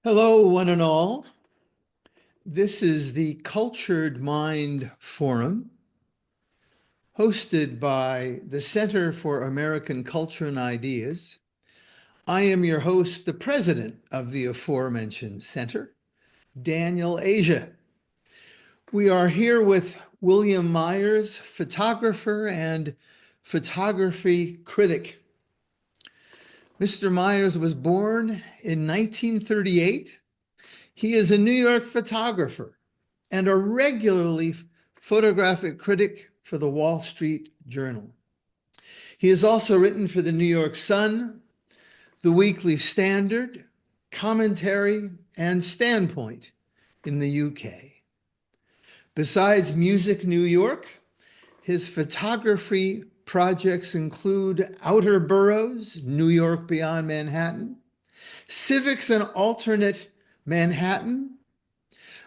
Hello, one and all. This is the Cultured Mind Forum, hosted by the Center for American Culture and Ideas. I am your host, the president of the aforementioned center, Daniel Asia. We are here with William Meyers, photographer and photography critic. Mr. Meyers was born in 1938. He is a New York photographer and a regularly photographic critic for the Wall Street Journal. He has also written for the New York Sun, the Weekly Standard, Commentary, and Standpoint in the UK. Besides Music New York, his photography projects include Outer Boroughs, New York Beyond Manhattan, Civics and Alternate Manhattan.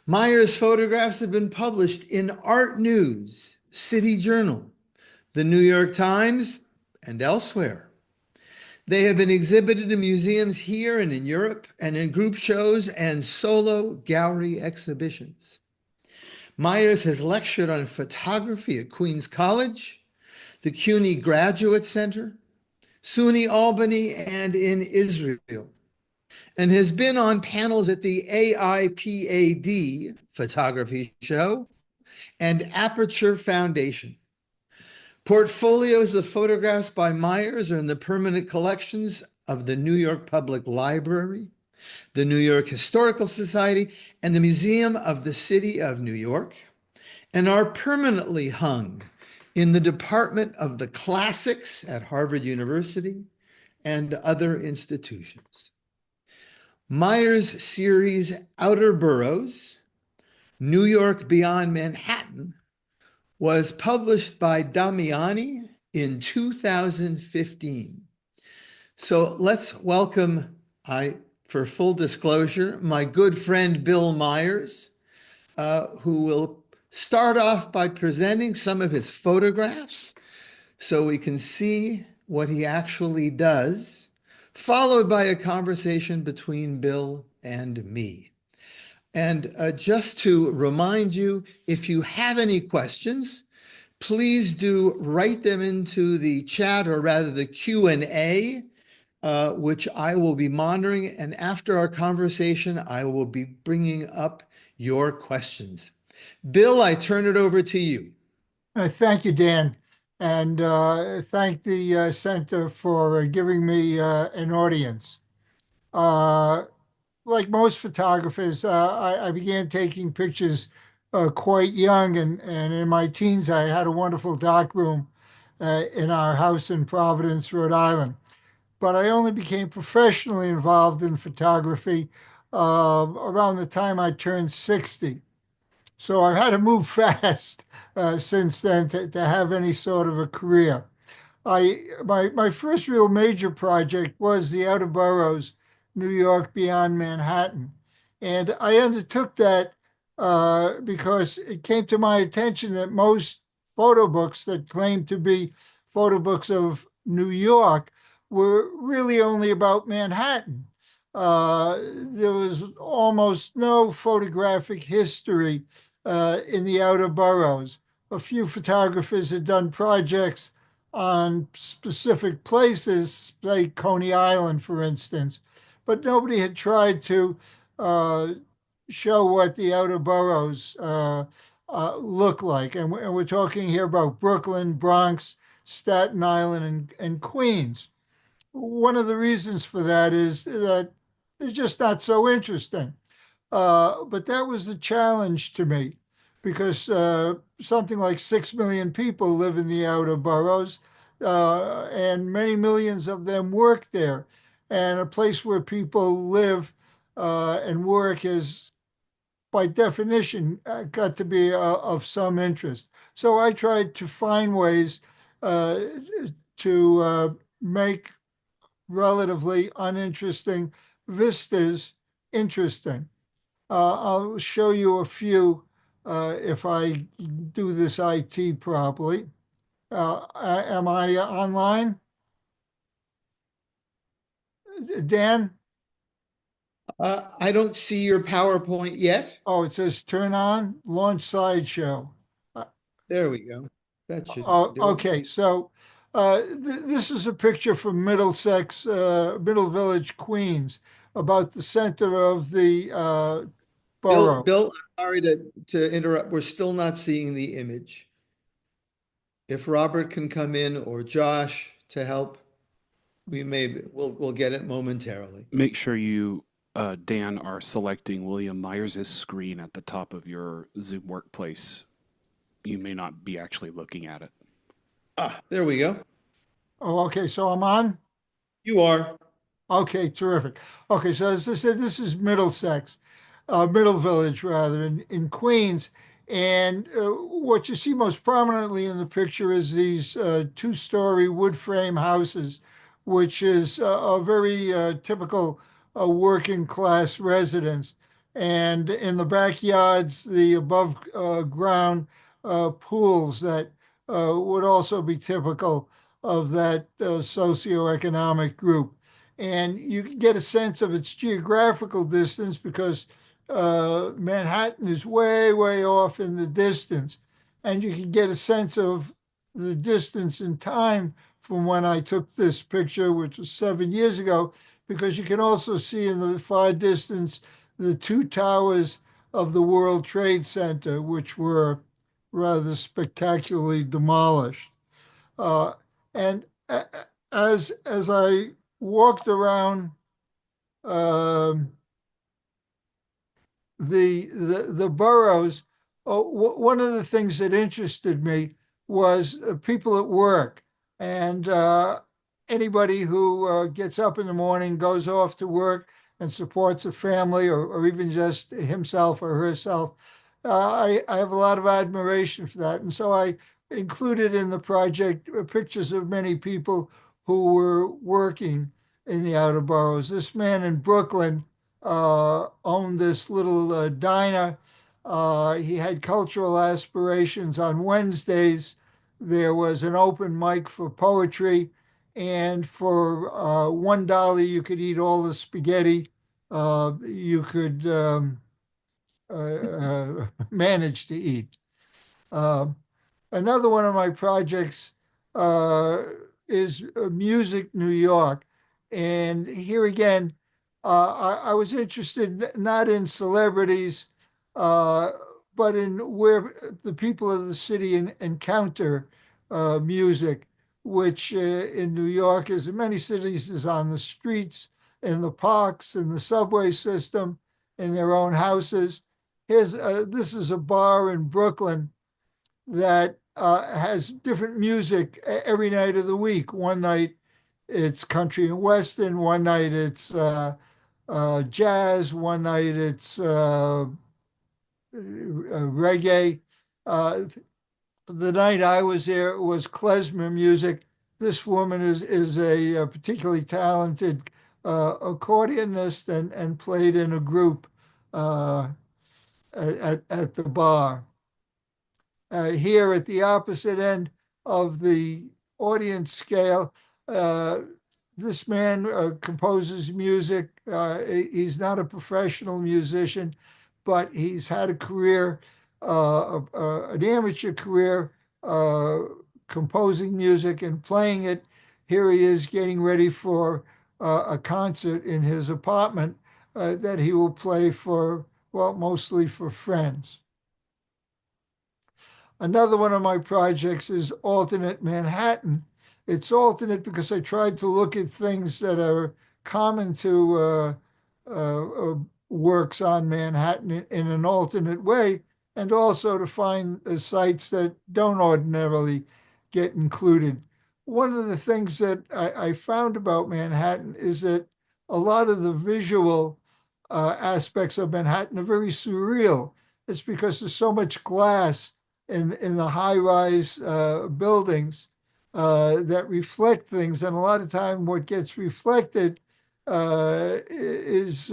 Meyers' photographs have been published in Art News, City Journal, the New York Times, and elsewhere. They have been exhibited in museums here and in Europe, and in group shows and solo gallery exhibitions. Meyers has lectured on photography at Queens College, the CUNY Graduate Center, SUNY Albany, and in Israel, and has been on panels at the AIPAD Photography Show and Aperture Foundation. Portfolios of photographs by Meyers are in the permanent collections of the New York Public Library, the New York Historical Society, and the Museum of the City of New York, and are permanently hung in the Department of the Classics at Harvard University and other institutions. Meyers' series Outer Boroughs, New York Beyond Manhattan, was published by Damiani in 2015. So let's welcome, for full disclosure, my good friend Bill Meyers, who will start off by presenting some of his photographs so we can see what he actually does, followed by a conversation between Bill and me. And just to remind you, if you have any questions, please do write them into the chat, or rather the Q&A, which I will be monitoring. And after our conversation, I will be bringing up your questions. Bill, I turn it over to you. Thank you, Dan, and thank the Center for giving me an audience. Uh, like most photographers, I began taking pictures quite young, and in my teens, I had a wonderful darkroom in our house in Providence, Rhode Island. But I only became professionally involved in photography around the time I turned 60. So I've had to move fast since then to have any sort of a career. My first real major project was the Outer Boroughs, New York Beyond Manhattan. And I undertook that because it came to my attention that most photo books that claimed to be photo books of New York were really only about Manhattan. There was almost no photographic history in the outer boroughs. A few photographers had done projects on specific places, like Coney Island, for instance, but nobody had tried to show what the outer boroughs look like. And we're talking here about Brooklyn, Bronx, Staten Island, and Queens. One of the reasons for that is that they're just not so interesting. But that was the challenge to me because something like 6 million people live in the outer boroughs, and many millions of them work there. And a place where people live and work is, by definition, got to be of some interest. So I tried to find ways uh, to make relatively uninteresting vistas interesting. I'll show you a few if I do this IT properly. Am I online? Dan? I don't see your PowerPoint yet. Oh, it says turn on, launch slideshow. Uh, There we go. That should Oh, do it. okay. So this is a picture from Middlesex, Middle Village, Queens, about the center of the borough. Bill, I'm sorry to interrupt. We're still not seeing the image. If Robert can come in or Josh to help, we'll get it momentarily. Make sure you, Dan, are selecting William Meyers' screen at the top of your Zoom workplace. You may not be actually looking at it. Ah, there we go. Oh, okay. So I'm on. You are. Okay, terrific. Okay, so as I said, this is Middlesex, Middle Village rather, in Queens. And what you see most prominently in the picture is these two-story wood frame houses, which is a very typical working class residence. And in the backyards, the above ground pools that would also be typical of that socioeconomic group. And you can get a sense of its geographical distance because Manhattan is way, way off in the distance. And you can get a sense of the distance in time from when I took this picture, which was 7 years ago, because you can also see in the far distance the two towers of the World Trade Center, which were rather spectacularly demolished. Uh, and as I walked around um, the boroughs, one of the things that interested me was people at work and anybody who gets up in the morning, goes off to work, and supports a family or even just himself or herself. I have a lot of admiration for that, and so I included in the project pictures of many people who were working in the outer boroughs. This man in Brooklyn owned this little diner. He had cultural aspirations. On Wednesdays, there was an open mic for poetry, and for $1, you could eat all the spaghetti you could manage to eat. Um, Another one of my projects uh, is Music New York. And here again, I was interested not in celebrities, uh, but in where the people of the city encounter music, which in New York, as in many cities, is on the streets, in the parks, in the subway system, in their own houses. This is a bar in Brooklyn that has different music every night of the week. One night it's country and western. One night it's jazz. One night it's reggae. Uh, the night I was there it was klezmer music. This woman is a particularly talented accordionist and played in a group uh, at the bar. Here at the opposite end of the audience scale, uh, this man composes music. He's not a professional musician, but he's had a career, an amateur career, uh, composing music and playing it. Here he is getting ready for a concert in his apartment that he will play for, well, mostly for friends. Another one of my projects is alternate Manhattan. It's alternate because I tried to look at things that are common to works on Manhattan in an alternate way, and also to find sites that don't ordinarily get included. One of the things that I found about Manhattan is that a lot of the visual aspects of Manhattan are very surreal. It's because there's so much glass in the high-rise buildings that reflect things, and a lot of time what gets reflected is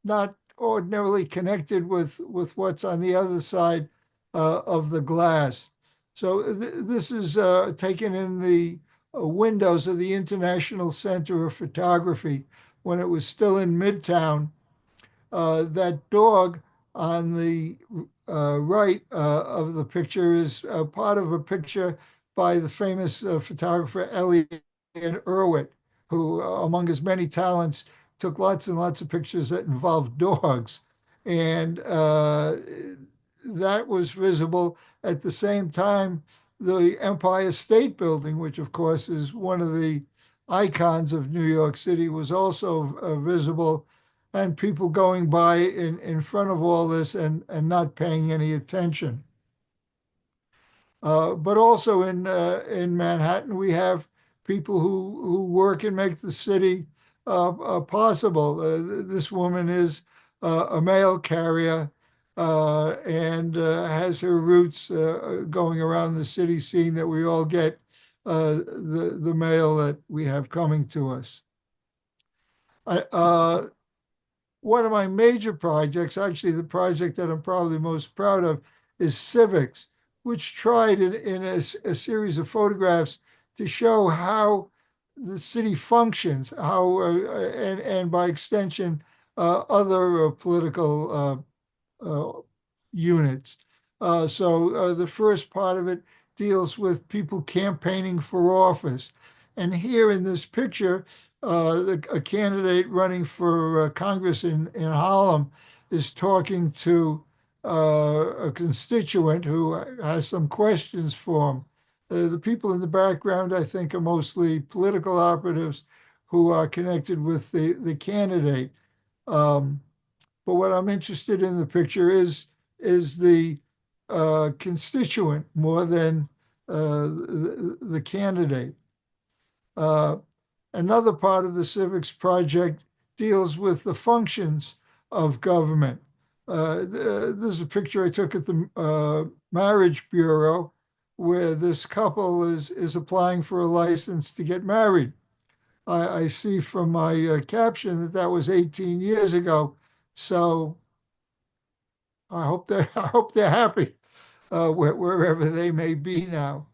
not ordinarily connected with what's on the other side of the glass. So this is taken in the windows of the International Center of Photography when it was still in Midtown That dog on the right of the picture is part of a picture by the famous photographer Elliot Erwitt, who, among his many talents, took lots and lots of pictures that involved dogs. And that was visible at the same time. The Empire State Building, which of course is one of the icons of New York City, was also visible, and people going by in front of all this and not paying any attention. But also in Manhattan, we have people who work and make the city possible. This woman is a mail carrier and has her roots going around the city, seeing that we all get the mail that we have coming to us. One of my major projects, actually the project that I'm probably most proud of, is civics, which tried in a series of photographs to show how the city functions, how and by extension other political units. So the first part of it deals with people campaigning for office. And here in this picture, a candidate running for Congress in Harlem is talking to a constituent who has some questions for him. The people in the background, I think, are mostly political operatives who are connected with the candidate. But what I'm interested in the picture is the constituent more than the candidate. Another part of the civics project deals with the functions of government. This is a picture I took at the Marriage Bureau, where this couple is applying for a license to get married. I see from my caption that that was 18 years ago. So I hope they're happy wherever they may be now.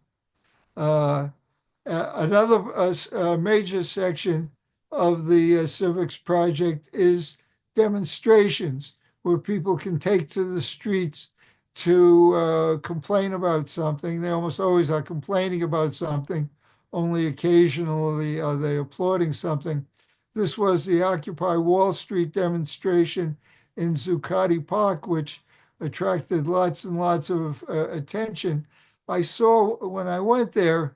Another major section of the civics project is demonstrations where people can take to the streets to complain about something. They almost always are complaining about something. Only occasionally are they applauding something. This was the Occupy Wall Street demonstration in Zuccotti Park, which attracted lots and lots of attention. I saw when I went there,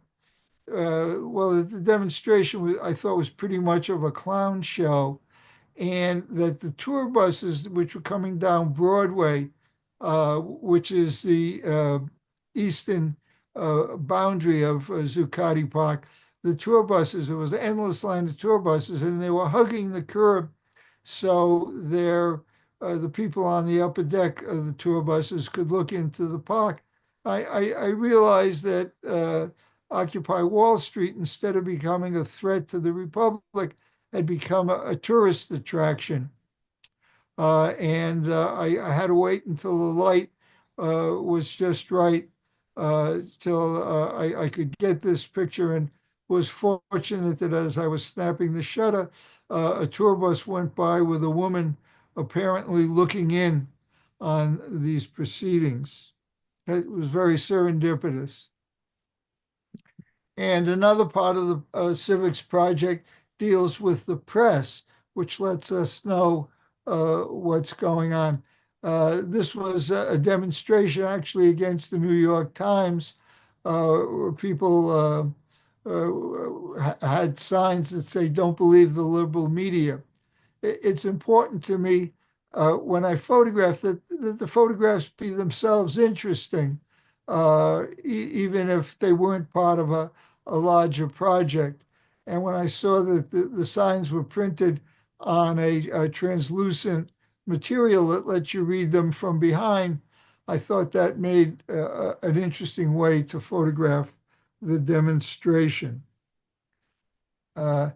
well, the demonstration I thought was pretty much of a clown show, and that the tour buses which were coming down Broadway, which is the eastern boundary of Zuccotti Park, the tour buses, there was an endless line of tour buses, and they were hugging the curb. So the people on the upper deck of the tour buses could look into the park. I realized that Occupy Wall Street, instead of becoming a threat to the Republic, had become a tourist attraction. And I had to wait until the light was just right till I could get this picture, and was fortunate that as I was snapping the shutter, a tour bus went by with a woman apparently looking in on these proceedings. It was very serendipitous. And another part of the civics project deals with the press, which lets us know what's going on. This was a demonstration actually against the New York Times, where people had signs that say, "Don't believe the liberal media." It's important to me when I photograph that the photographs be themselves interesting, even if they weren't part of a larger project. And when I saw that the signs were printed on a translucent material that lets you read them from behind, I thought that made an interesting way to photograph the demonstration. And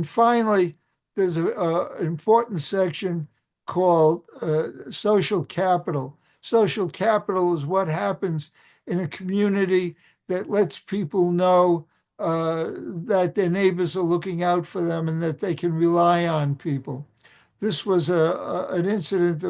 finally, there's an important section called social capital. Social capital is what happens in a community that lets people know that their neighbors are looking out for them and that they can rely on people. This was an incident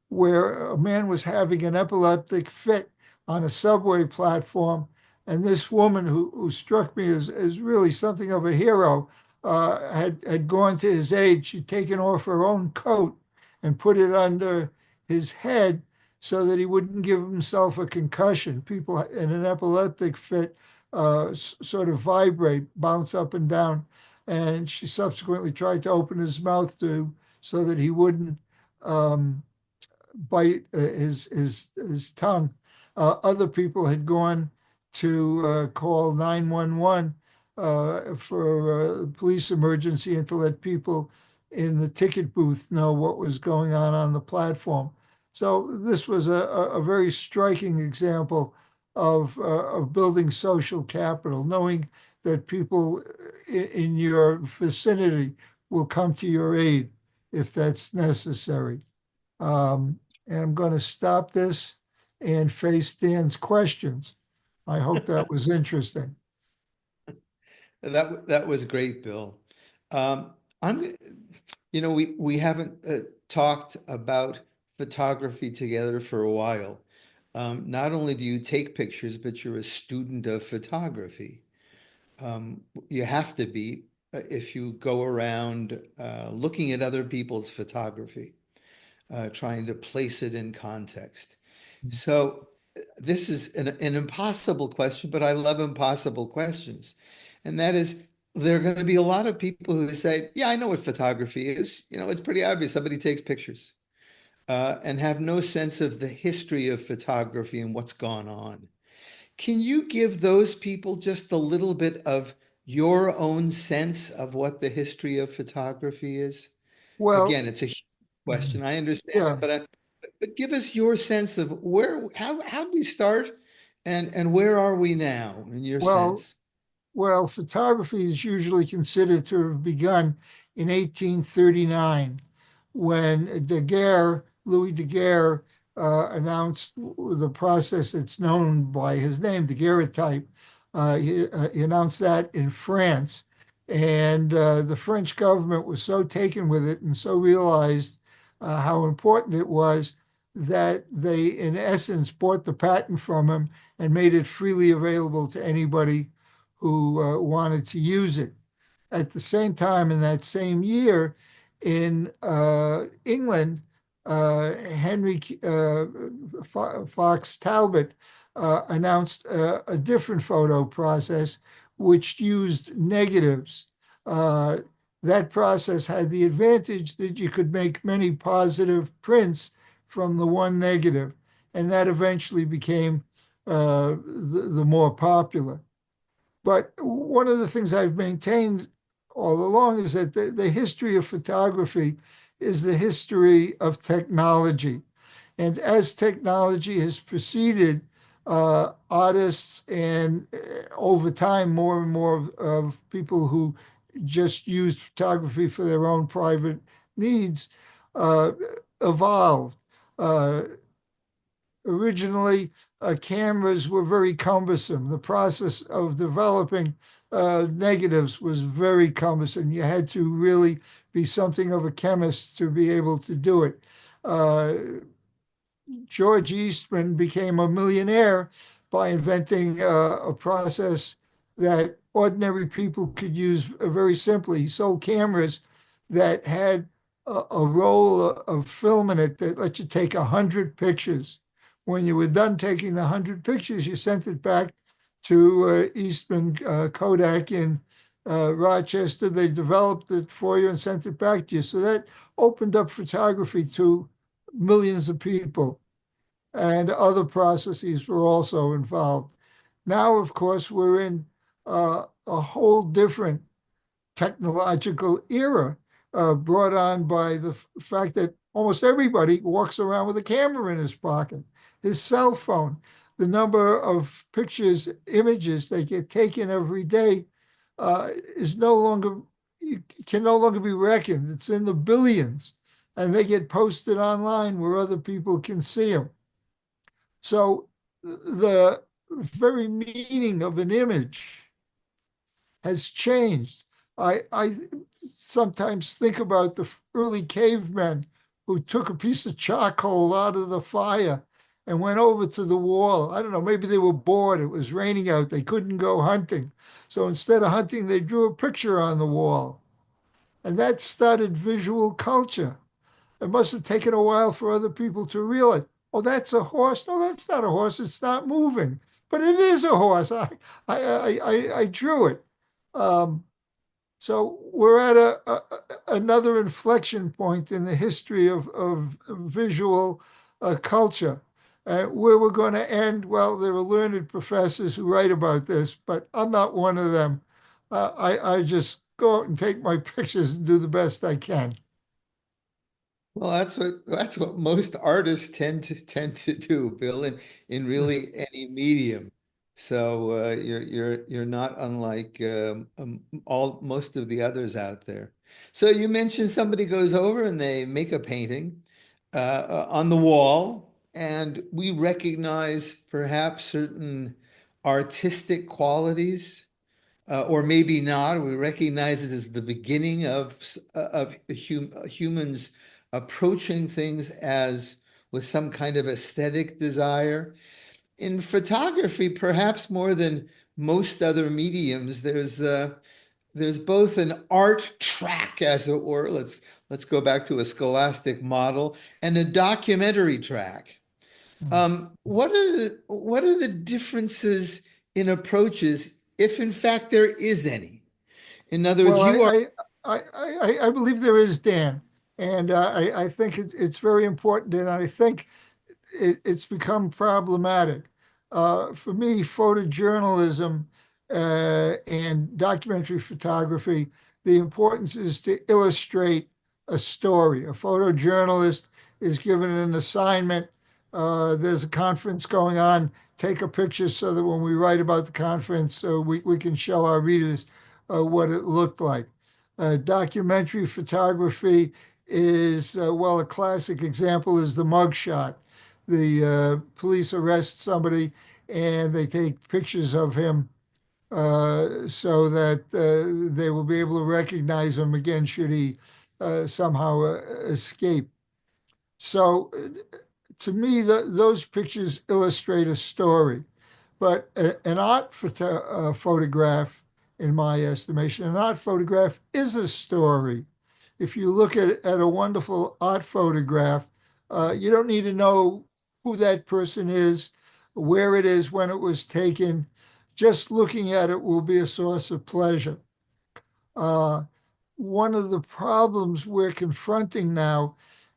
where a man was having an epileptic fit on a subway platform, and this woman who struck me as really something of a hero had gone to his aid. She'd taken off her own coat and put it under his head so that he wouldn't give himself a concussion. People in an epileptic fit sort of vibrate, bounce up and down, and she subsequently tried to open his mouth so that he wouldn't um, bite his tongue. Other people had gone to call 911 for a police emergency and to let people in the ticket booth know what was going on the platform. So this was a very striking example of building social capital, knowing that people in your vicinity will come to your aid if that's necessary. And I'm going to stop this and face Dan's questions. I hope that was interesting. That was great, Bill. Um, I'm, we haven't talked about photography together for a while. Not only do you take pictures, but you're a student of photography. You have to be if you go around looking at other people's photography, trying to place it in context. So this is an impossible question, but I love impossible questions. And that is, there are going to be a lot of people who say, yeah, I know what photography is. It's pretty obvious. Somebody takes pictures and have no sense of the history of photography and what's gone on. Can you give those people just a little bit of your own sense of what the history of photography is? Well, Again, it's a huge question. I understand yeah, it, but give us your sense of how did we start and where are we now in your well, sense? Well, photography is usually considered to have begun in 1839 when Louis Daguerre, announced the process that's known by his name, daguerreotype. He announced that in France. And the French government was so taken with it and so realized how important it was that they, in essence, bought the patent from him and made it freely available to anybody who wanted to use it. At the same time, in that same year, in England, Henry Fox Talbot announced a different photo process which used negatives. Uh, that process had the advantage that you could make many positive prints from the one negative, and that eventually became the more popular. But one of the things I've maintained all along is that the history of photography is the history of technology. And as technology has proceeded, artists and over time, more and more of people who just use photography for their own private needs uh, evolved. Uh, Originally, cameras were very cumbersome. The process of developing negatives was very cumbersome. You had to really be something of a chemist to be able to do it. Uh, George Eastman became a millionaire by inventing a process that ordinary people could use very simply. He sold cameras that had a roll of film in it that let you take 100 pictures. When you were done taking the 100 pictures, you sent it back to Eastman Kodak in Rochester. They developed it for you and sent it back to you. So that opened up photography to millions of people, and other processes were also involved. Now, of course, we're in a whole different technological era brought on by the fact that almost everybody walks around with a camera in his pocket, his cell phone. The number of pictures, images that get taken every day is no longer, can no longer be reckoned. It's in the billions, and they get posted online where other people can see them. So the very meaning of an image has changed. I sometimes think about the early cavemen who took a piece of charcoal out of the fire and went over to the wall. I don't know, maybe they were bored. It was raining out. They couldn't go hunting. So instead of hunting, they drew a picture on the wall. And that started visual culture. It must have taken a while for other people to realize, oh, that's a horse. No, that's not a horse. It's not moving. But it is a horse. I drew it. Um, so we're at another inflection point in the history of visual culture. Where we're going to end, well, there are learned professors who write about this, but I'm not one of them. I just go out and take my pictures and do the best I can. Well, that's what most artists tend to do, Bill, in really any medium. So you're not unlike all most of the others out there. So you mentioned somebody goes over and they make a painting on the wall, and we recognize perhaps certain artistic qualities or maybe not. We recognize it as the beginning of humans approaching things as with some kind of aesthetic desire. In photography, perhaps more than most other mediums, there's both an art track, as it were. Let's go back to a scholastic model, and a documentary track. What are the differences in approaches, if in fact there is any? In other Well, words, you are. I believe there is, Dan, and I think it's very important, and I think it's become problematic. For me, photojournalism and documentary photography, the importance is to illustrate a story. A photojournalist is given an assignment. There's a conference going on. Take a picture so that when we write about the conference, we can show our readers what it looked like. Documentary photography is, well, a classic example is the mugshot. The police arrest somebody and they take pictures of him so that they will be able to recognize him again should he somehow escape. So to me, those pictures illustrate a story. But an photograph, in my estimation, an art photograph is a story. If you look at a wonderful art photograph, you don't need to know who that person is, where it is, when it was taken. Just looking at it will be a source of pleasure. Uh, One of the problems we're confronting now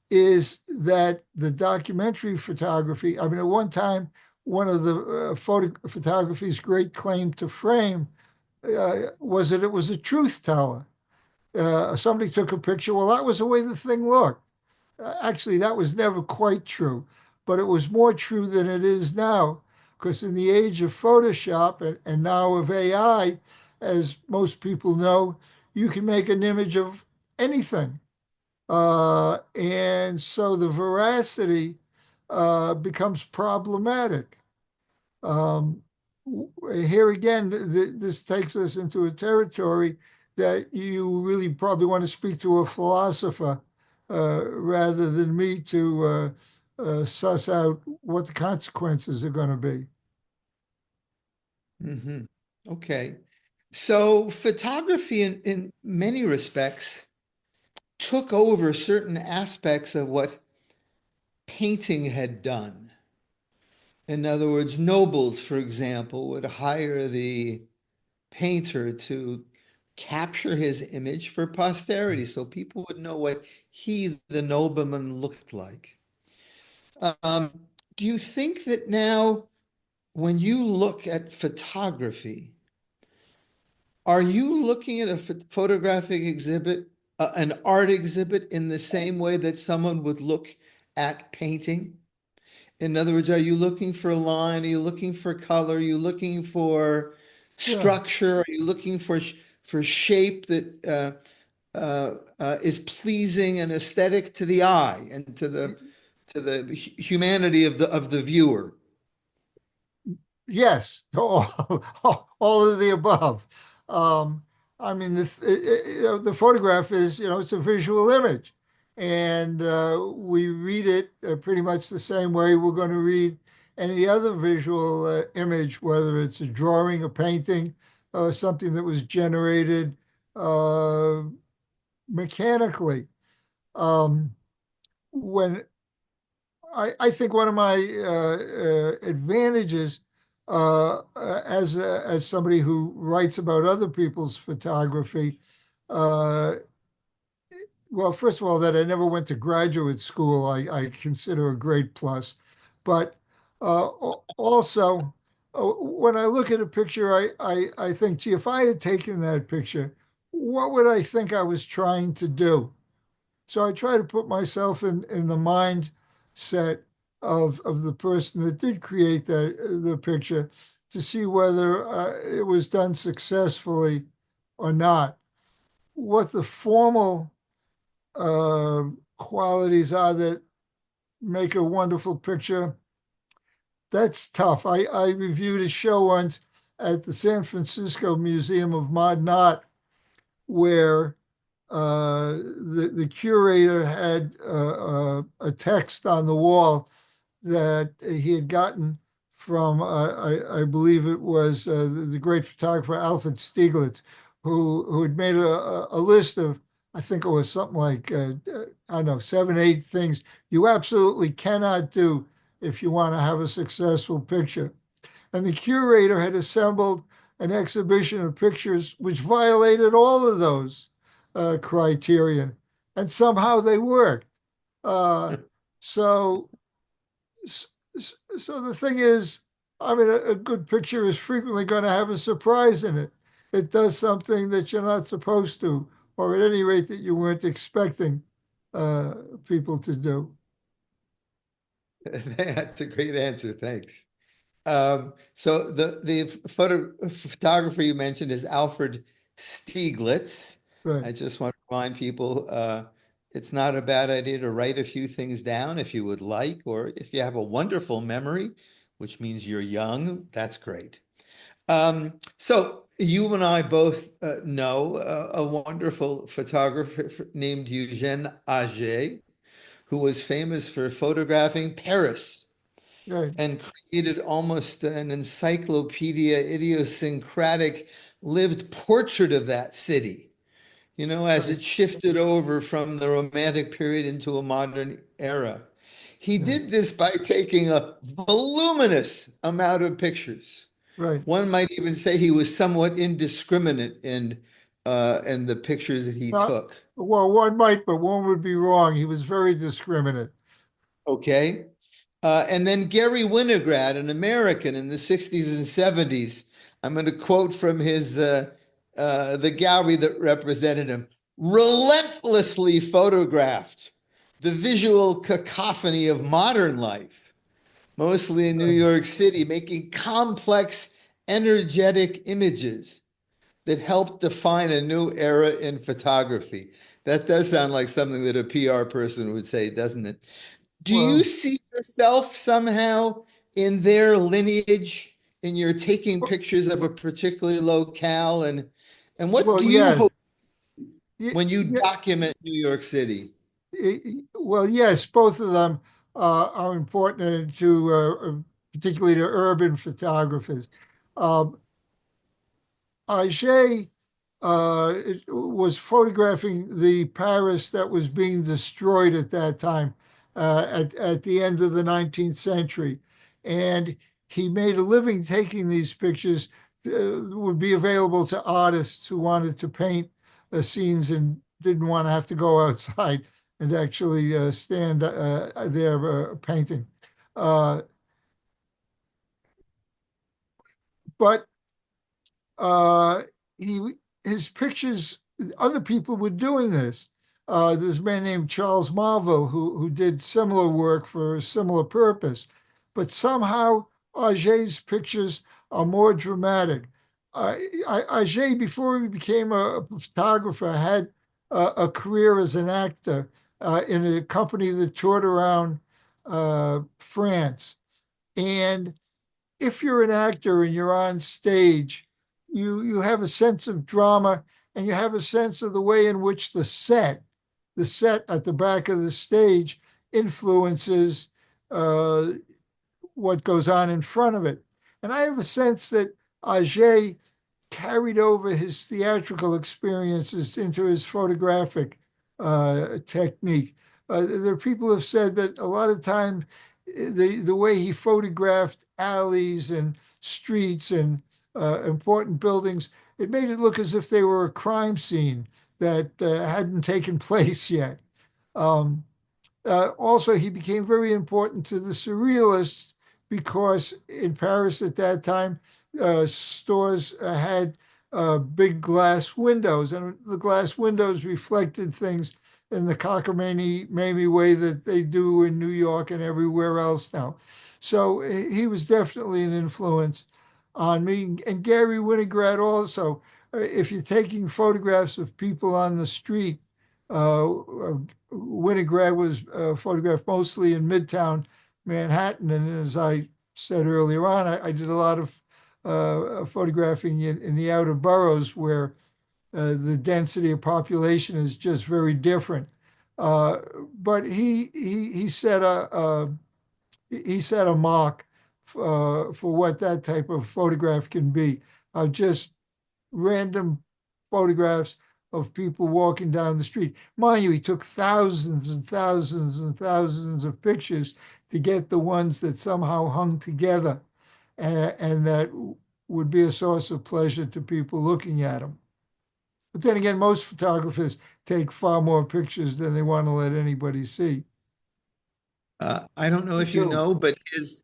is that the documentary photography, I mean, at one time, one of the photography's great claim to fame was that it was a truth teller. Somebody took a picture. Well, that was the way the thing looked. Actually, that was never quite true, but it was more true than it is now. Because in the age of Photoshop and now of AI, as most people know, you can make an image of anything. And so the veracity becomes problematic. Um, Here again, this takes us into a territory that you really probably want to speak to a philosopher rather than me to suss out what the consequences are going to be. Mhm. Okay. So photography in many respects took over certain aspects of what painting had done. In other words, nobles, for example, would hire the painter to capture his image for posterity so people would know what he, the nobleman, looked like. Um, do you think that now, when you look at photography, are you looking at a photographic exhibit, an art exhibit, in the same way that someone would look at painting? In other words, are you looking for line? Are you looking for color? Are you looking for Yeah. structure? Are you looking for shape that is pleasing and aesthetic to the eye and to the humanity of the viewer? Yes, all of the above. Um, I mean, the photograph is, it's a visual image. And we read it pretty much the same way we're going to read any other visual image, whether it's a drawing, a painting, something that was generated uh, mechanically. Um, when I think one of my advantages as somebody who writes about other people's photography, uh, well, first of all, that I never went to graduate school, I consider a great plus. But also, when I look at a picture, I think, gee, if I had taken that picture, what would I think I was trying to do? So I try to put myself in the mindset of the person that did create the picture to see whether it was done successfully or not. What the formal uh, qualities are that make a wonderful picture, that's tough. I reviewed a show once at the San Francisco Museum of Modern Art where the curator had a text on the wall that he had gotten from I believe it was the great photographer Alfred Stieglitz, who had made a list of, I think it was something like I don't know, 7, 8 things you absolutely cannot do if you want to have a successful picture. And the curator had assembled an exhibition of pictures which violated all of those criterion, and somehow they worked. Uh, so, so the thing is, I mean, a good picture is frequently going to have a surprise in it. It does something that you're not supposed to, or at any rate that you weren't expecting uh, people to do. That's a great answer. Thanks. So the photographer you mentioned is Alfred Stieglitz. Right, I just want to remind people it's not a bad idea to write a few things down if you would like, or if you have a wonderful memory, which means you're young, that's great. So you and I both know a wonderful photographer named Eugène Auger, who was famous for photographing Paris right, and created almost an encyclopedia, idiosyncratic, lived portrait of that city, as right. it shifted over from the Romantic period into a modern era. He Yeah, did this by taking a voluminous amount of pictures. right. One might even say he was somewhat indiscriminate in the pictures that he Uh, took. well, one might, but one would be wrong. He was very discriminate. Okay. And then Gary Winograd, an American in the 60s and 70s. I'm going to quote from the gallery that represented him. Relentlessly photographed the visual cacophony of modern life, mostly in New Right. York City, making complex, energetic images that helped define a new era in photography. That does sound like something that a PR person would say, doesn't it? Do you Well, see yourself somehow in their lineage, in your taking pictures of a particular locale? And what well, do you yes. hope Ye- when you ye- document New York City? Well, yes, both of them are important particularly to urban photographers. Um, Auger was photographing the Paris that was being destroyed at that time, at the end of the 19th century. And he made a living taking these pictures, would be available to artists who wanted to paint scenes and didn't want to have to go outside and actually stand there painting. Uh, but uh, he his pictures, other people were doing this. There's a man named Charles Marvell who did similar work for a similar purpose, but somehow Auger's pictures are more dramatic. Auger, before he became a photographer, had a career as an actor in a company that toured around France. And if you're an actor and you're on stage, you have a sense of drama and you have a sense of the way in which the set at the back of the stage influences uh, what goes on in front of it. And I have a sense that Auger carried over his theatrical experiences into his photographic technique. There are people who have said that a lot of times the way he photographed alleys and streets and important buildings, it made it look as if they were a crime scene that hadn't taken place yet. Um, Also, he became very important to the surrealists because in Paris at that time, stores had big glass windows, and the glass windows reflected things in the cockamamie way that they do in New York and everywhere else now. So he was definitely an influence on me. And Gary Winograd also. If you're taking photographs of people on the street, uh, Winograd was photographed mostly in Midtown Manhattan, and as I said earlier on, I did a lot of photographing in the outer boroughs where the density of population is just very different. Uh, but he set a mark for what that type of photograph can be. Just random photographs of people walking down the street. Mind you, he took thousands and thousands and thousands of pictures to get the ones that somehow hung together and that would be a source of pleasure to people looking at them. But then again, most photographers take far more pictures than they want to let anybody see. I don't know Me if you too. know, but his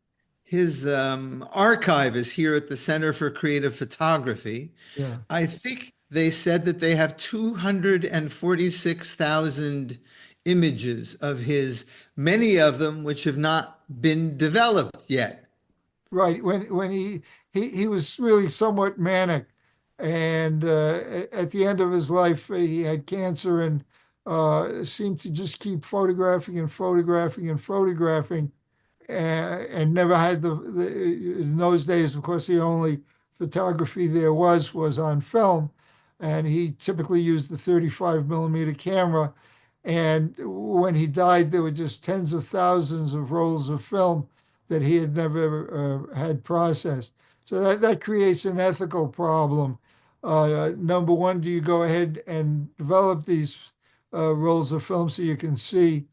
archive is here at the Center for Creative Photography. Yeah. I think they said that they have 246,000 images of his, many of them which have not been developed yet. Right. When he was really somewhat manic, and at the end of his life, he had cancer and seemed to just keep photographing and photographing and photographing, and never had in those days. Of course, the only photography there was on film, and he typically used the 35 millimeter camera. And when he died, there were just tens of thousands of rolls of film that he had never had processed. So that creates an ethical problem. Number one, do you go ahead and develop these rolls of film so you can see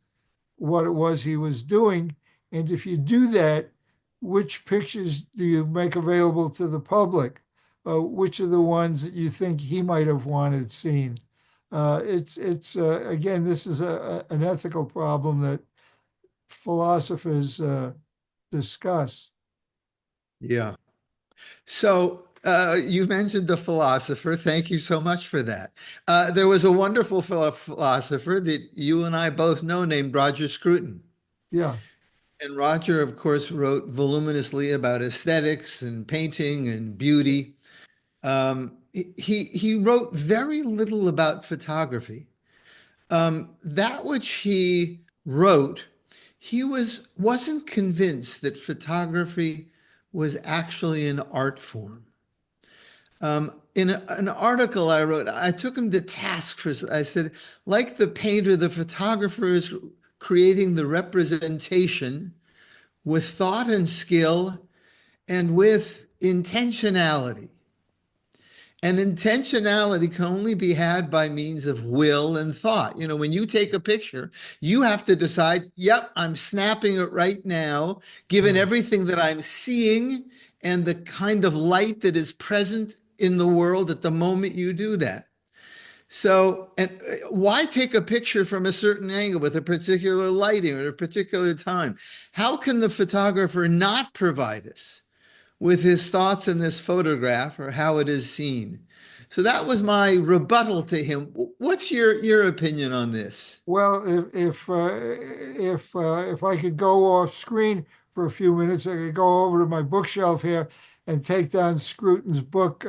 what it was he was doing? And if you do that, which pictures do you make available to the public? Which are the ones that you think he might have wanted seen? It's again, this is an ethical problem that philosophers discuss. Yeah. So you mentioned the philosopher. Thank you so much for that. There was a wonderful philosopher that you and I both know named Roger Scruton. Yeah, And Roger, of course, wrote voluminously about aesthetics and painting and beauty. He wrote very little about photography. That which he wrote, he wasn't convinced that photography was actually an art form. In an article I wrote, I took him to task for, I said, like the painter, the photographer is creating the representation with thought and skill and with intentionality. And intentionality can only be had by means of will and thought. You know, when you take a picture, you have to decide, yep, I'm snapping it right now, given yeah. everything that I'm seeing and the kind of light that is present in the world at the moment you do that. So, and why take a picture from a certain angle with a particular lighting or a particular time? How can the photographer not provide us with his thoughts in this photograph or how it is seen? So that was my rebuttal to him. What's your opinion on this? Well, if I could go off screen for a few minutes, I could go over to my bookshelf here and take down Scruton's book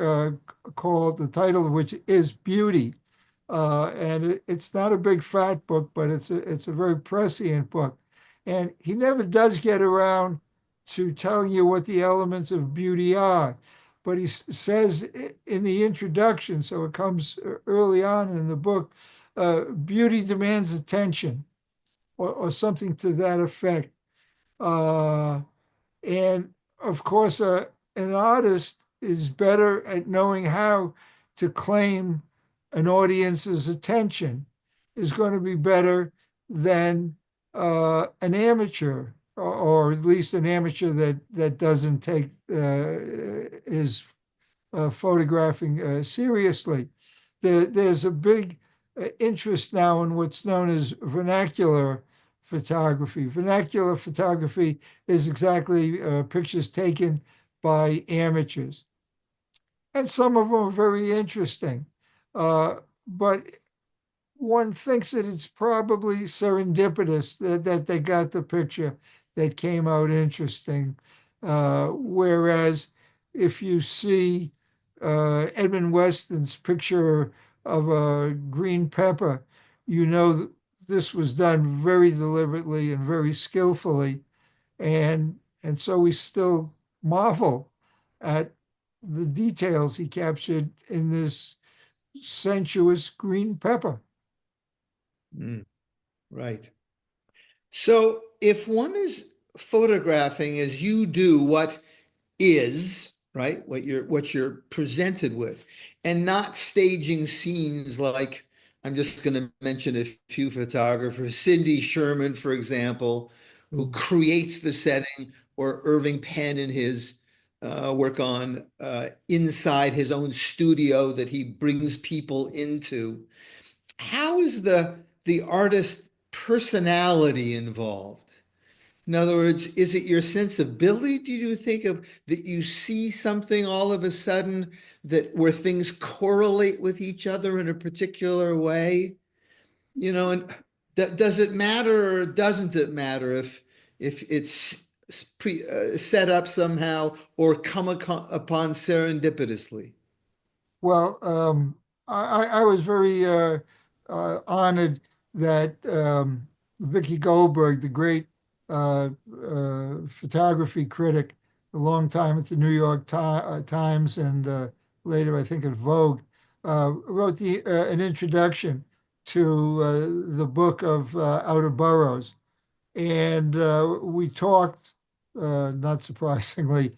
called the title of which is Beauty. And it's not a big fat book, but it's a very prescient book. And he never does get around to telling you what the elements of beauty are. but he says in the introduction, so it comes early on in the book, beauty demands attention, or something to that effect. Uh, and of course, an artist is better at knowing how to claim an audience's attention, is going to be better than an amateur, or at least an amateur that doesn't take his photographing seriously. There's a big interest now in what's known as vernacular photography. Vernacular photography is exactly pictures taken by amateurs. And some of them are very interesting. But one thinks that it's probably serendipitous that they got the picture that came out interesting. Whereas if you see Edmund Weston's picture of a green pepper, you know that this was done very deliberately and very skillfully. And so we still marvel at the details he captured in this sensuous green pepper. Mm, right. So if one is photographing as you do what is, right, what you're presented with, and not staging scenes like I'm just going to mention a few photographers, Cindy Sherman, for example, who Mm. creates the setting, or Irving Penn in his work on inside his own studio that he brings people into. How is the artist personality involved? In other words, is it your sensibility, do you think, of that you see something all of a sudden, that where things correlate with each other in a particular way? And does it matter, or doesn't it matter if it's set up somehow, or come upon serendipitously? Well, I was very honored that Vicky Goldberg, the great photography critic, a long time at the New York Times, and later I think at Vogue, wrote an introduction to the book of Outer Boroughs. And we talked, not surprisingly,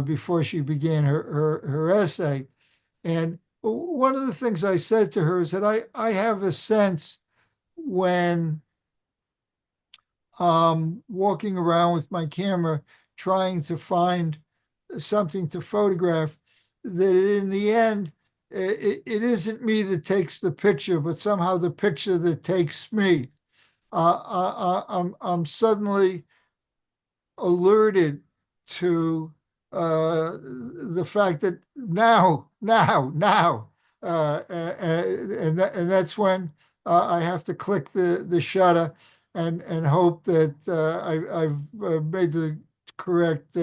before she began her essay. And one of the things I said to her is that I have a sense when walking around with my camera trying to find something to photograph, that in the end, it isn't me that takes the picture, but somehow the picture that takes me. I'm suddenly alerted to the fact that now, and that's when I have to click the shutter and hope that I've made the correct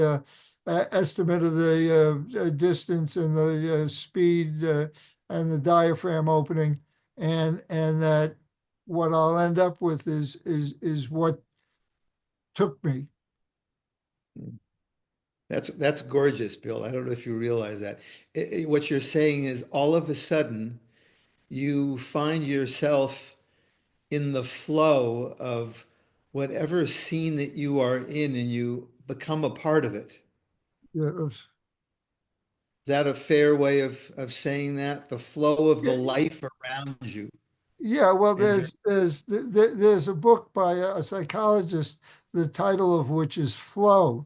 estimate of the distance and the speed and the diaphragm opening, and that what I'll end up with is what took me. That's gorgeous, Bill. I don't know if you realize that. What you're saying is, all of a sudden you find yourself in the flow of whatever scene that you are in, and you become a part of it. Is Yeah, that a fair way of saying that? The flow of the yeah, life around you. yeah. Well, And there's a book by a psychologist, the title of which is Flow.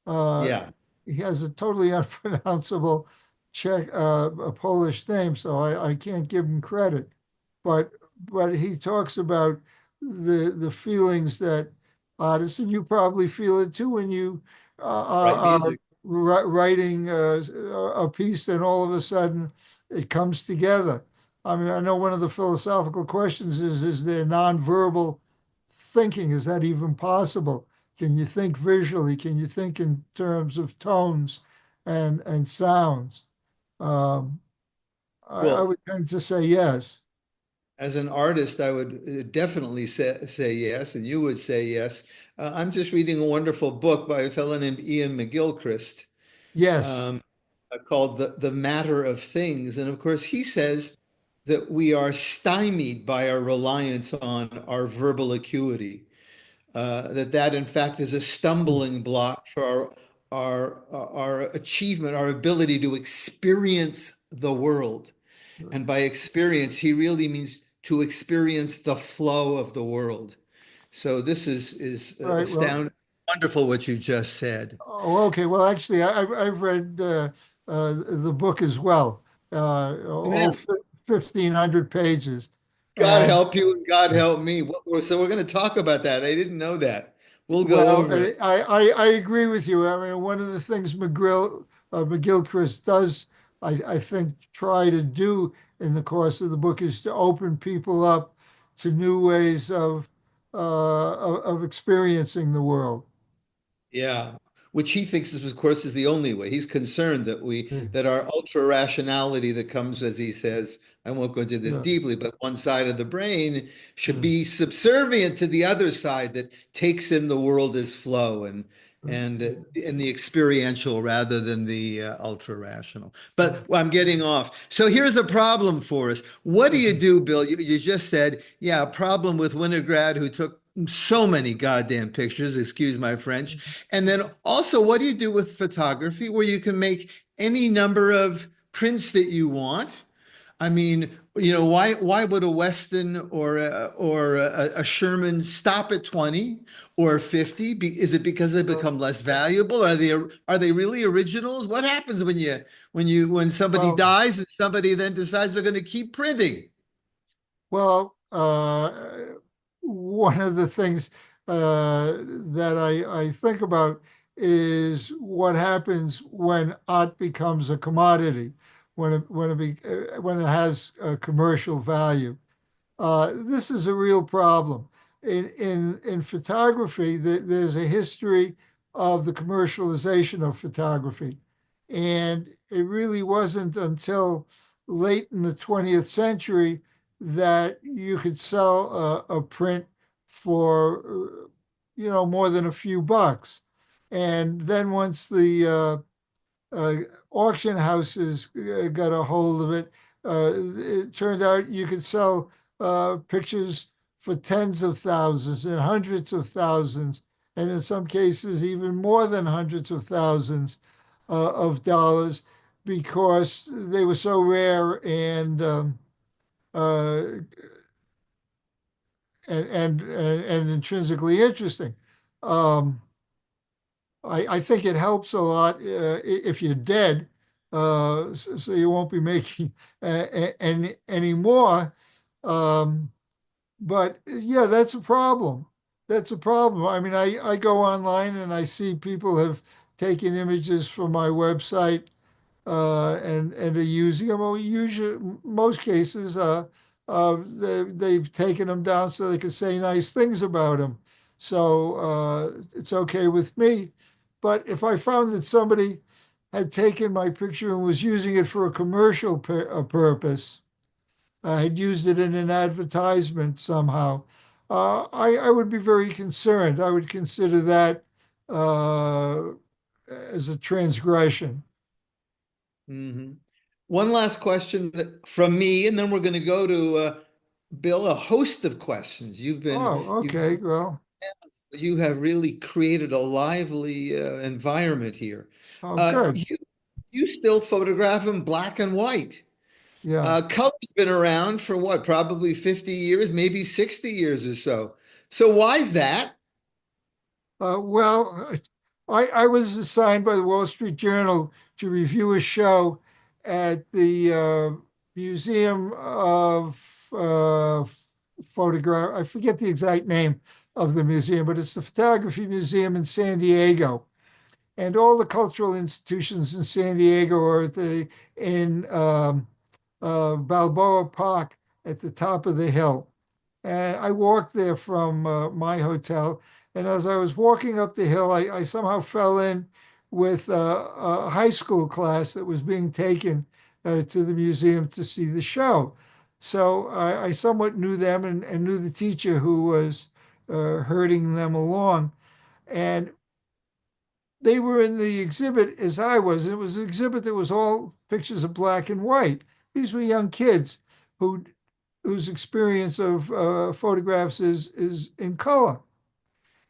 Uh, yeah, he has a totally unpronounceable Czech, a Polish name, so I can't give him credit. But he talks about the feelings that artists, and you probably feel it too when you right are music. writing a piece, and all of a sudden it comes together. I mean, I know one of the philosophical questions is there nonverbal thinking? Is that even possible? Can you think visually? Can you think in terms of tones and sounds? Um, I Well, would tend to say yes. as an artist, I would definitely say yes, and you would say yes. I'm just reading a wonderful book by a fellow named Ian McGilchrist, Yes. um, called the matter of things. And of course, he says that we are stymied by our reliance on our verbal acuity, that in fact is a stumbling block for our achievement, our ability to experience the world. And by experience, he really means to experience the flow of the world. So this is Right. Well, astounding, wonderful what you just said. oh, okay. Well, actually, I've read the book as well, all Amen. 1,500 pages. God And help you and God help me. So we're going to talk about that. I didn't know that. We'll go well, over it. I agree with you. I mean, one of the things McGilchrist does, I think, try to do in the course of the book is to open people up to new ways of experiencing the world. Yeah, which he thinks is, of course, is the only way. He's concerned that Yeah. that our ultra rationality that comes, as he says, I won't go into this Yeah. deeply, but one side of the brain should Yeah. be subservient to the other side that takes in the world as flow and the experiential rather than the ultra rational. But I'm getting off. So here's a problem for us. What do you Okay. do, Bill? You just said, yeah, a problem with Winograd who took so many goddamn pictures, excuse my French. And then also, what do you do with photography where you can make any number of prints that you want? I mean, why would a Weston or a Sherman stop at 20 or 50? Is it because they become less valuable? Are they really originals? What happens when somebody Well, dies and somebody then decides they're going to keep printing? Well, one of the things that I think about is what happens when art becomes a commodity, when it has a commercial value. This is a real problem. In photography, there's a history of the commercialization of photography. And it really wasn't until late in the 20th century that you could sell a print for, more than a few bucks. And then once the uh, auction houses got a hold of it. It turned out you could sell pictures for tens of thousands and hundreds of thousands, and in some cases, even more than hundreds of thousands of dollars because they were so rare uh, and intrinsically interesting. Um, I think it helps a lot if you're dead, so you won't be making any more. Um, but yeah, that's a problem. That's a problem. I mean, I go online and I see people have taken images from my website and are using them. Well, usually, most cases, they've taken them down so they can say nice things about them. So it's okay with me. But if I found that somebody had taken my picture and was using it for a commercial purpose, had used it in an advertisement somehow, I would be very concerned. I would consider that uh, as a transgression. Mhm. One last question from me, and then we're going to go to Bill. A host of questions. Oh, okay. Well, You have really created a lively environment here. oh, Uh, good. you you still photograph in black and white. Yeah. Color's been around for what, probably 50 years, maybe 60 years or so. So why is that? Well, I was assigned by the Wall Street Journal to review a show at the Museum of Photograph. I forget the exact name of the museum, but it's the Photography Museum in San Diego. And all the cultural institutions in San Diego are in Balboa Park at the top of the hill. And I walked there from my hotel. And as I was walking up the hill, I somehow fell in with a high school class that was being taken to the museum to see the show. So I somewhat knew them and knew the teacher who was herding them along. And they were in the exhibit as I was. It was an exhibit that was all pictures of black and white. These were young kids who whose experience of photographs is in color.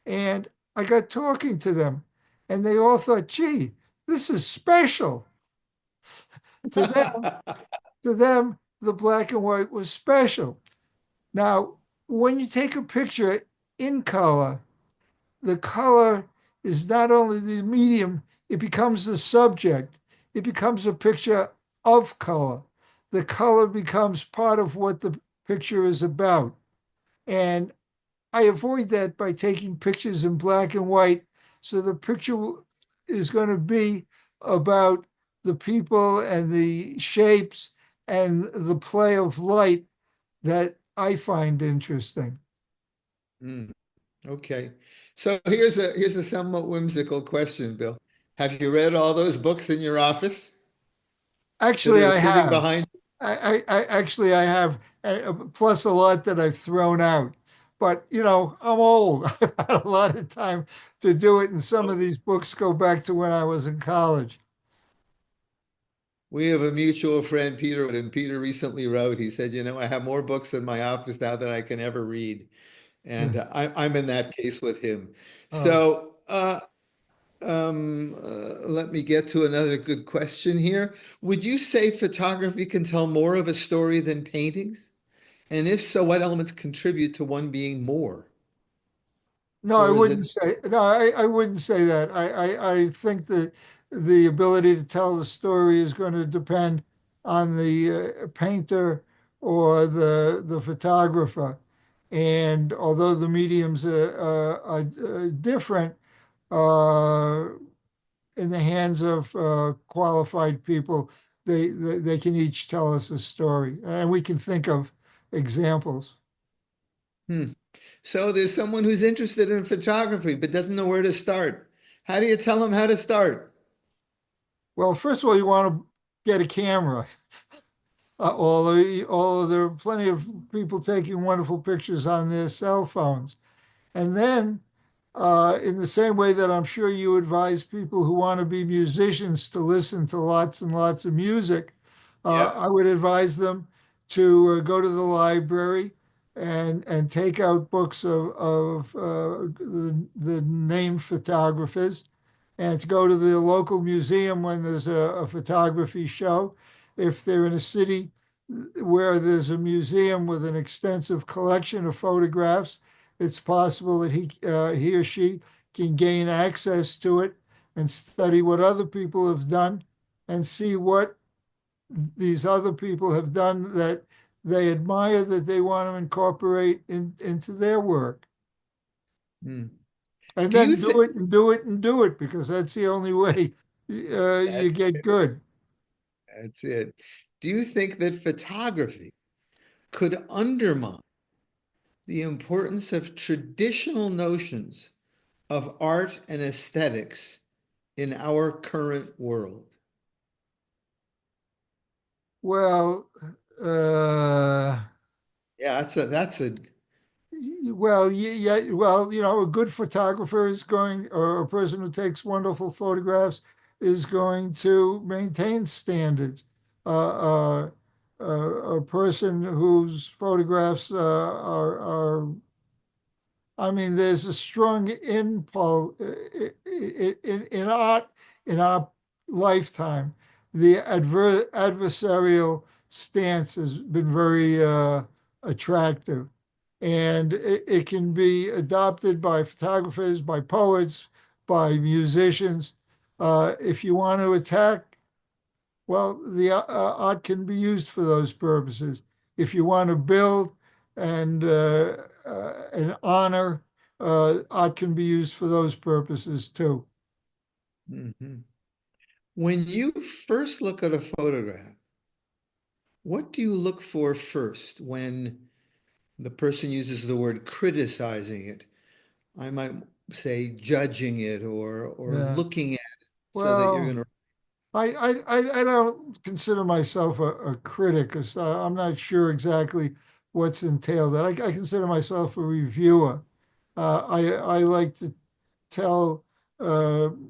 And I got talking to them, and they all thought, "Gee, this is special." To them, to them, the black and white was special. Now, when you take a picture in color, the color is not only the medium, it becomes the subject. It becomes a picture of color. The color becomes part of what the picture is about. And I avoid that by taking pictures in black and white. So the picture is going to be about the people and the shapes and the play of light that I find interesting. Mm, okay. So here's a somewhat whimsical question, Bill. Have you read all those books in your office that Actually, are I sitting have. behind? I actually I have, plus a lot that I've thrown out. But I'm old. I've had a lot of time to do it, and some of these books go back to when I was in college. We have a mutual friend, Peter, and Peter recently wrote, he said, I have more books in my office now than I can ever read. And I'm in that case with him. Oh. So let me get to another good question here. Would you say photography can tell more of a story than paintings? And if so, what elements contribute to one being more? No, I Or is wouldn't it? say. No, I wouldn't say that. I think that the ability to tell the story is going to depend on the painter or the photographer. And although the mediums are different, uh, in the hands of qualified people, they can each tell us a story, and we can think of examples. Hmm. So there's someone who's interested in photography but doesn't know where to start. How do you tell them how to start? Well, first of all, you want to get a camera. Although there are plenty of people taking wonderful pictures on their cell phones. And then, in the same way that I'm sure you advise people who want to be musicians to listen to lots and lots of music, Yeah. I would advise them to go to the library and take out books of the named photographers and to go to the local museum when there's a photography show. If they're in a city where there's a museum with an extensive collection of photographs, it's possible that he or she can gain access to it and study what other people have done and see what these other people have done that they admire that they want to incorporate into their work. Hmm. And Do you then do think it and do it and do it because that's the only way you that's get good. that's it? Do you think that photography could undermine the importance of traditional notions of art and aesthetics in our current world? Well, Yeah, that's a well, yeah, well, a good photographer is going, or a person who takes wonderful photographs is going to maintain standards. Uh, a person whose photographs are I mean, there's a strong impulse in art in our lifetime. The adversarial stance has been very attractive, and it can be adopted by photographers, by poets, by musicians. If you want to attack, well, the art can be used for those purposes. If you want to build and honor, art can be used for those purposes too. Mhm. When you first look at a photograph, what do you look for first when the person uses the word criticizing it? I might say judging it or Yeah. looking at it so that you're Well, going to. I don't consider myself a critic because I'm not sure exactly what's entailed. I consider myself a reviewer. I like to tell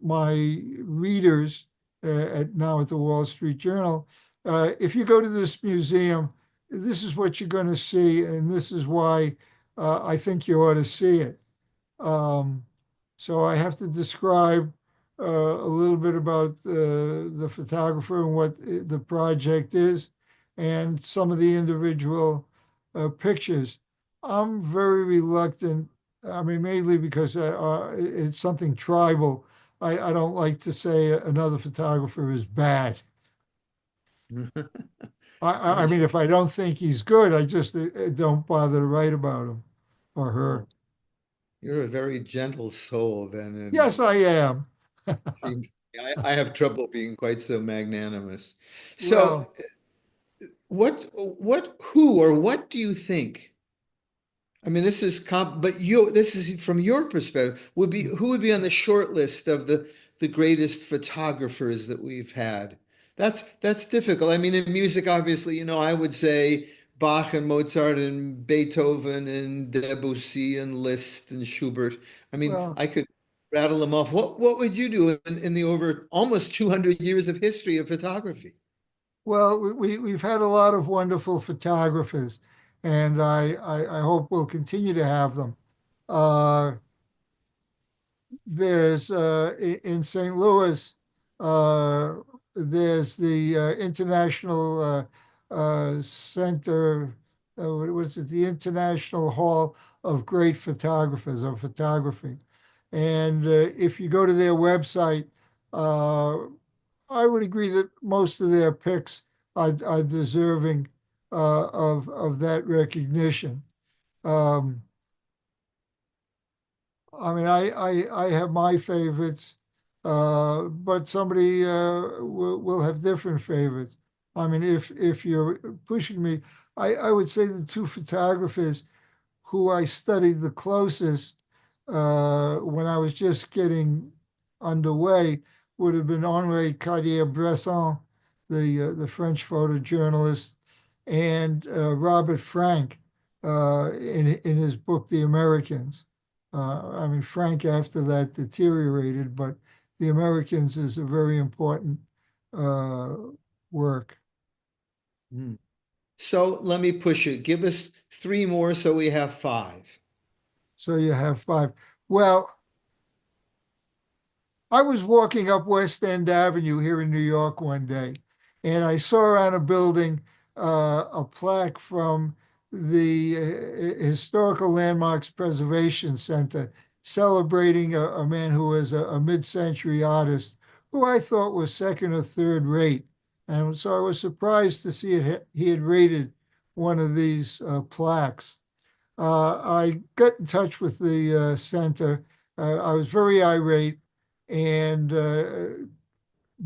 my readers now at the Wall Street Journal, if you go to this museum, this is what you're going to see, and this is why I think you ought to see it. Um, so I have to describe a little bit about the photographer and what the project is, and some of the individual pictures. I'm very reluctant. I mean, mainly because it's something tribal. I don't like to say another photographer is bad. I mean, if I don't think he's good, I just don't bother to write about him or her. Oh, you're a very gentle soul then, and Yes, I am. it seems I have trouble being quite so magnanimous. So, Well, who or what do you think? I mean, this is but this is from your perspective, who would be on the short list of the greatest photographers that we've had? That's difficult. I mean, in music, obviously, I would say Bach and Mozart and Beethoven and Debussy and Liszt and Schubert. I mean, well, I could rattle them off. What would you do in the over almost 200 years of history of photography? well, we've had a lot of wonderful photographers, and I hope we'll continue to have them. Uh, there's in St. Louis, uh, there's the International Center, what was it? The International Hall of Great Photographers of Photography. And if you go to their website, uh, I would agree that most of their picks are deserving of that recognition. Um, I mean, I have my favorites, but somebody will have different favorites. I mean, if you're pushing me, I would say the two photographers who I studied the closest when I was just getting underway would have been Henri Cartier-Bresson, the French photojournalist, and Robert Frank in his book The Americans. I mean, Frank after that deteriorated, but The Americans is a very important uh, work. Hmm. So let me push it. Give us three more so we have five. So you have five. Well, I was walking up West End Avenue here in New York one day, and I saw on a building a plaque from the Historical Landmarks Preservation Center celebrating a man who was a mid-century artist who I thought was second or third rate. And so I was surprised to see he had rated one of these plaques. I got in touch with the center. I was very irate, and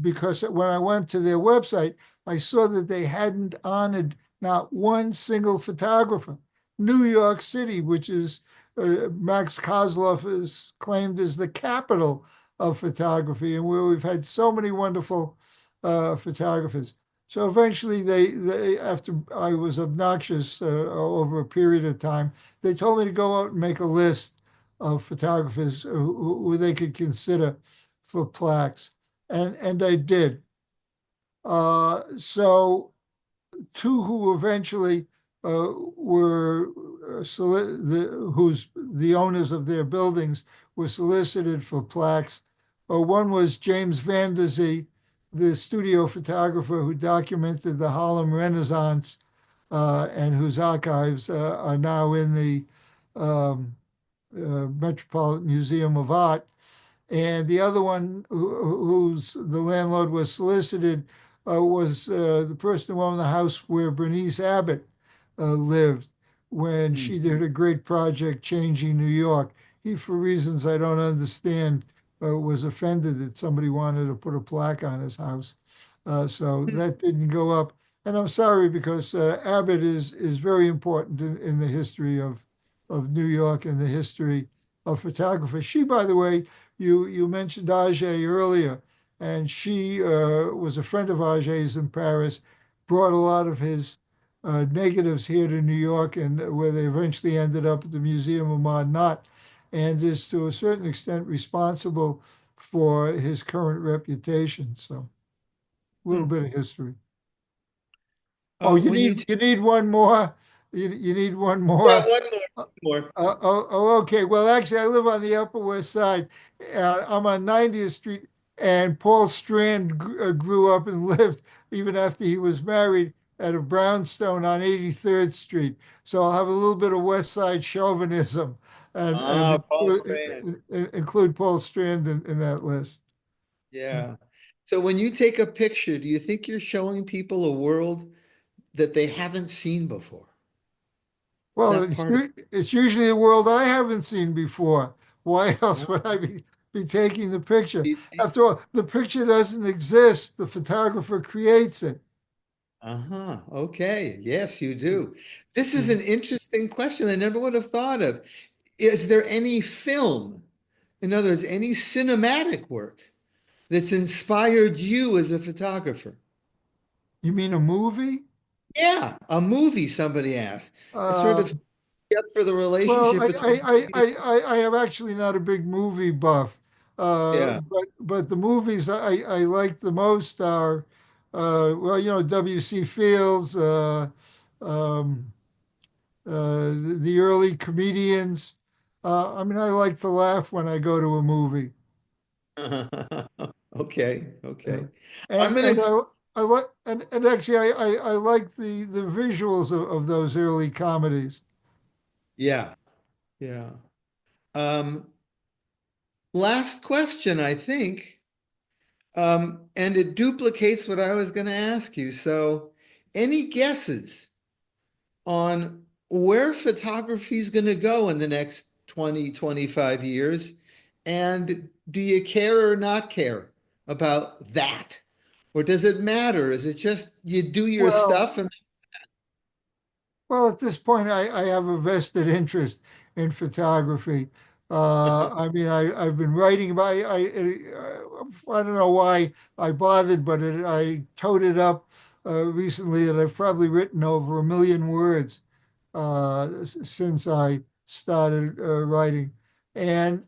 because when I went to their website, I saw that they hadn't honored not one single photographer. New York City, which is Max Kozloff is claimed as the capital of photography, and where we've had so many wonderful photographers. So eventually, they after I was obnoxious over a period of time, they told me to go out and make a list of photographers who they could consider for plaques, and I did. So two who eventually were who's the owners of their buildings were solicited for plaques. One was James Van der Zee, the studio photographer who documented the Harlem Renaissance and whose archives are now in the um, Metropolitan Museum of Art. And the other one, who's the landlord was solicited, was the person who owned the house where Bernice Abbott lived when she did a great project changing New York. He, for reasons I don't understand, was offended that somebody wanted to put a plaque on his house. So that didn't go up. And I'm sorry because Abbott is very important in the history of New York and the history of photography. She, by the way, you mentioned Auger earlier, and she was a friend of Auger's in Paris, brought a lot of his negatives here to New York, and where they eventually ended up at the Museum of Modern Art, and is to a certain extent responsible for his current reputation. So a little Hmm. bit of history. Oh, When you you need one more. You need one yeah, more. one more. Okay. Well, actually, I live on the Upper West Side. I'm on 90th Street, and Paul Strand grew up and lived even after he was married at a brownstone on 83rd Street. So I'll have a little bit of West Side chauvinism and Paul Strand. include Paul Strand in that list. Yeah. So when you take a picture, do you think you're showing people a world that they haven't seen before? Is Well, that part of it's usually a world I haven't seen before. Why else it? would I be taking the picture? Huh? After all, the picture doesn't exist. The photographer creates it. Uh-huh. Okay. Yes, you do. This is an interesting question I never would have thought of. Is there any film, in other words, any cinematic work that's inspired you as a photographer? You mean a movie? Yeah, a movie, somebody asked. A sort Uh, of up for the well, relationship between. I am actually not a big movie buff. Yeah. But the movies I like the most are, well, W.C. Fields, um, the early comedians. I mean, I like to laugh when I go to a movie. Okay, Yeah. okay. I'm And gonna, I like and actually I like the visuals of those early comedies. yeah, yeah. Um, Last question, I think. And it duplicates what I was gonna ask you. So, any guesses on where photography is gonna go in the next 20, 25 years? And do you care or not care about that? Or does it matter? Is it just you do your Well, stuff and Well, at this point, I have a vested interest in photography. I mean, I've been writing about. I don't know why I bothered, but I toted up recently that I've probably written over 1 million words since I started writing, and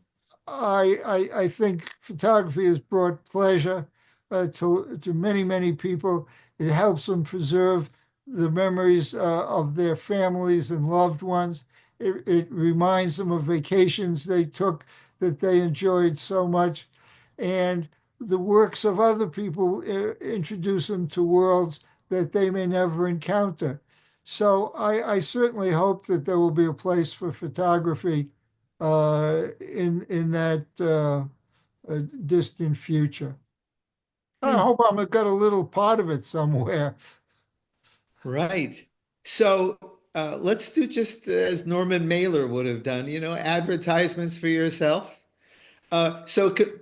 I think photography has brought pleasure to many people. It helps them preserve the memories of their families and loved ones. It reminds them of vacations they took that they enjoyed so much. And the works of other people introduce them to worlds that they may never encounter. So I certainly hope that there will be a place for photography in that distant future. I Hmm, hope I'm got a little part of it somewhere. right. So let's do just as Norman Mailer would have done, advertisements for yourself.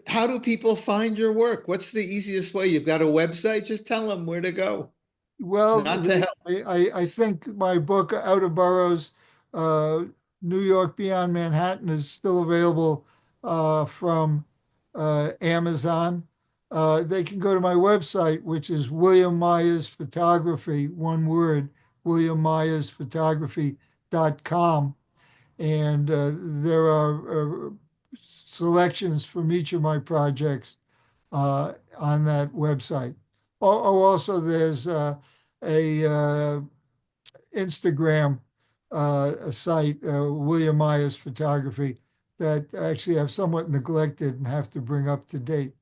How do people find your work? What's the easiest way? You've got a website, just tell them where to go. Well, Not to help. I think my book, Out of Boroughs, uh, New York Beyond Manhattan, is still available from Amazon. They can go to my website, which is William Myers Photography, one word, williammyersphotography.com. And there are selections from each of my projects on that website. Also, there's a Instagram a site, William Myers Photography, that actually I've somewhat neglected and have to bring up to date.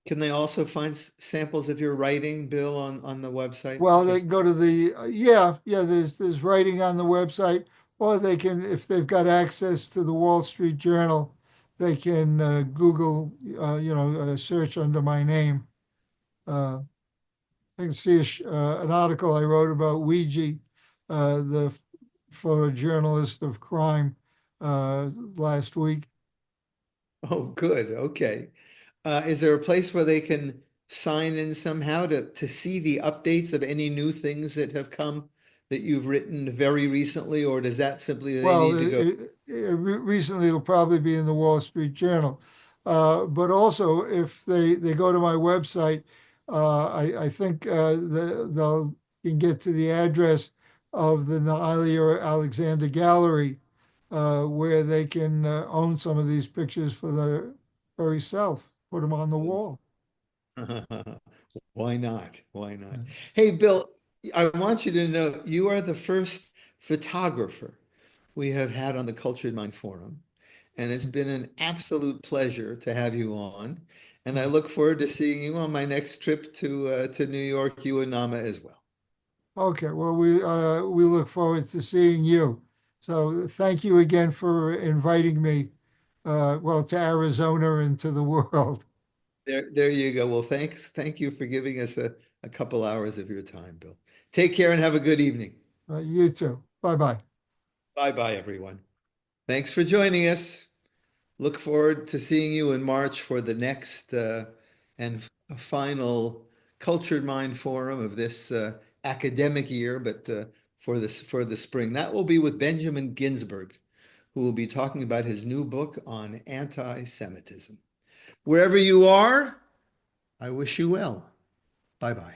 Can they also find samples of your writing, Bill, on the website? Well, they Just can go to the yeah. There's writing on the website, or they can, if they've got access to the Wall Street Journal, they can Google, search under my name. Uh, I can see an article I wrote about Ouija, the photojournalist of crime, last week. oh, good. Okay. Is there a place where they can sign in somehow to see the updates of any new things that have come that you've written very recently, or does that simply they Well, need to go? recently it'll probably be in the Wall Street Journal. But also, if they go to my website, I think they'll can get to the address of the Nalia Alexander Gallery, where they can own some of these pictures for very self. Put them on the wall. Why not? Why not? Hey, Bill, I want you to know you are the first photographer we have had on the Cultured Mind Forum, and it's been an absolute pleasure to have you on. And I look forward to seeing you on my next trip to New York, you and Nama as well. Okay, well, we look forward to seeing you. So thank you again for inviting me, well, to Arizona and to the world. There you go. Well, thank you for giving us a couple hours of your time, Bill. Take care and have a good evening. You too. Bye-bye. Bye-bye, everyone. Thanks for joining us. Look forward to seeing you in March for the next and final Cultured Mind Forum of this academic year, but for the spring. That will be with Benjamin Ginsberg, who will be talking about his new book on anti-Semitism. Wherever you are, I wish you well. Bye-bye.